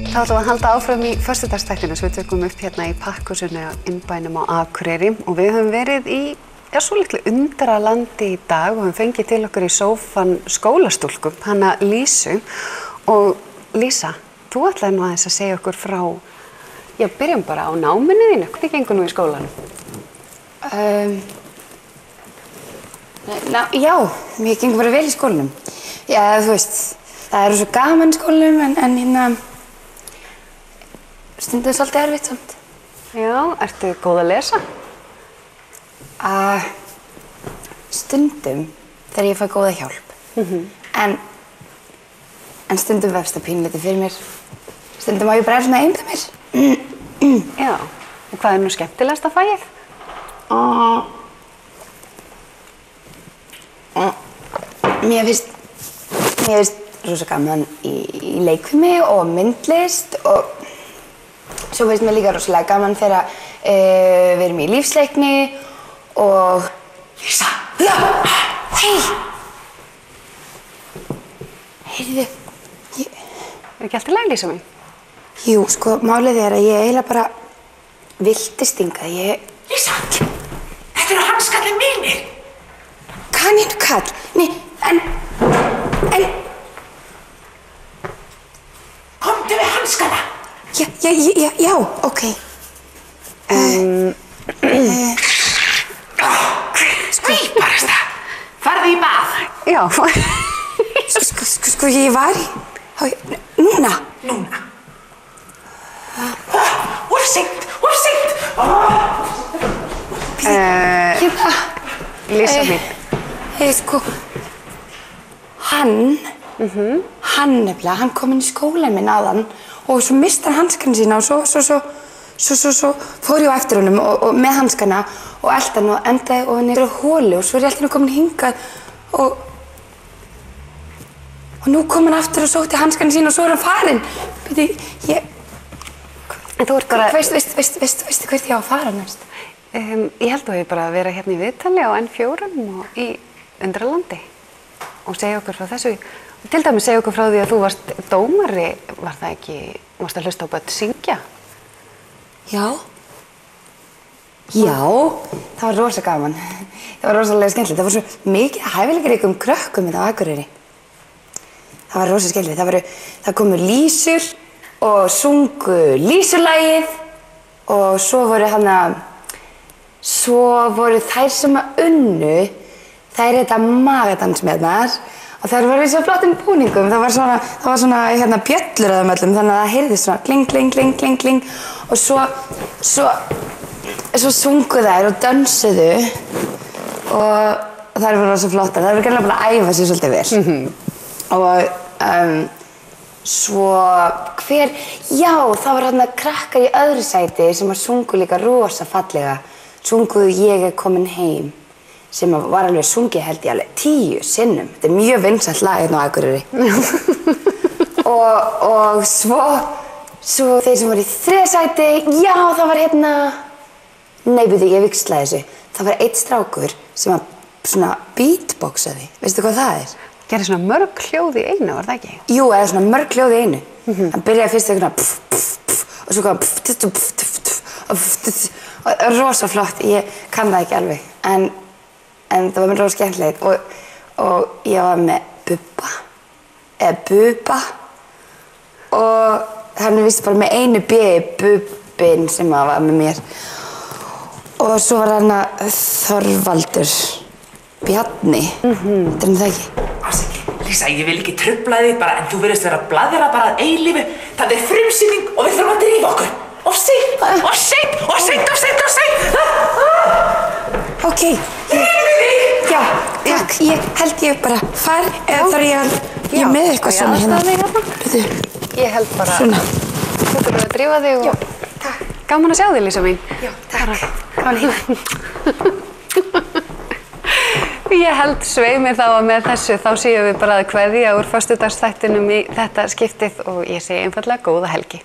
Þá ætlum við að halda áfram í föstudagsþættinu sem við tökum upp hérna í Pakkhúsinu á innbænum á Akureyri og við höfum verið í svo litlu undralandi í dag og höfum fengið til okkur í sófann skólastúlku, hana Lísu. Og Lísa, þú ætlaði nú aðeins að segja okkur frá, byrjum bara á náminu þínu. Hvernig gengur nú í skólanum? Já, mér gengur bara vel í skólanum. Já, þú veist, það svo gaman í skólanum en hérna stundum svolítið erfitt samt. Já, ertu góð að lesa? Stundum þegar ég fæ góða hjálp. En stundum vefst það pínlítið fyrir mér. Stundum má ég bara svona einbeita mér. Já, og hvað er nú skemmtilegasta fagið? Mér finnst rosa gaman í leikfimi og myndlist og svo finnst mér líka rosalega gaman þegar við erum í lífsleikni og... Lísa! Hei! Heyrðu, Er ekki allt í lagi, Lísa mín? Jú, sko, málið er að ég eiginlega bara viltist hingað, Lísa! Þetta eru hanskarnir mínir! Kanínukall? Nei, en... Komdu við hanskana! Já, ok. Skvíparasta! Farðu í bað! Já. Sko, ég var í... Núna? Núna. Of seint! Lísa mín. Sko, hann nefnilega, hann kom inn í skólann minn áðan og svo missti hann hanskana sína og svo fór ég á eftir honum og með hanskana og elti hann og endaði ofan í holu og svo er ég alltaf komin hingað og nú kom hann aftur og sótti hanskana sína og svo er hann farinn. En þú ert bara... Veistu hvert ég á að fara næst? Ég held að við bara að vera hérna í viðtali á N4 og í Undralandi og segja okkur frá þessu. Til dæmis segja okkur frá því að þú varst dómari, var það ekki, varst að hlusta á börn syngja? Já, það var rosa gaman. Það var rosalega skemmtilegt. Það var svo mikið hæfileikaríkum krökkum á Akureyri. Það var rosa skemmtilegt. Það komu Lísur og sungu Lísulagið og svo voru þær sem að unnu, þær heita Magadansmjarnar og þær voru í svo flottum búningum. Það var svona bjöllur að þeim öllum þannig að það heyrðist svona kling, kling, kling, kling, kling og svo sungu þær og dönsuðu og þær voru svo flottar. Þær voru greinilega búin að æfa sig svolítið vel. Og svo það var hérna krakkar í öðru sæti sem að sungu líka rosa fallega. Sunguðu Ég er komin heim sem var alveg sungið held ég alveg 10 sinnum. Þetta er mjög vinsælt lag hérna á Akureyri. og svo þeir sem voru í þriðja sæti, það var hérna... Nei, ég víxlaði þessu. Það var einn strákur sem að svona beatboxaði. Veistu hvað það er? Gerði svona mörg hljóð í einu, var það ekki? Jú, eða svona mörg hljóð í einu. Hann byrjaði fyrst eitthvað og svo og rosa flott, ég kann það ekki alveg en það var mér rosa skemmtilegt og ég var með Bubba og hann vissi bara með einu Bubbin sem var með mér og svo var hann Þorvaldur Bjarni, þetta er það ekki? Afsakið, Lísa, ég vil ekki trufla þig bara en þú virðist vera að blaðra bara að eilífu. Það er frumsýning og við þurfum að drífa okkur. Of seint! Ok. Já, takk. Ég held ég bara far eða þarf ég er með eitthvað svona hérna. Ég held bara... Svona. Þú þurfum að drífa þig og... Já, takk. Gaman að sjá þig, Lísa mín. Já, takk. Gaman hérna. Ég held svei mér þá að með þessu þá séum við bara að kveðja úr föstudagsþættinum í þetta skiptið og ég segi einfaldlega góða helgi.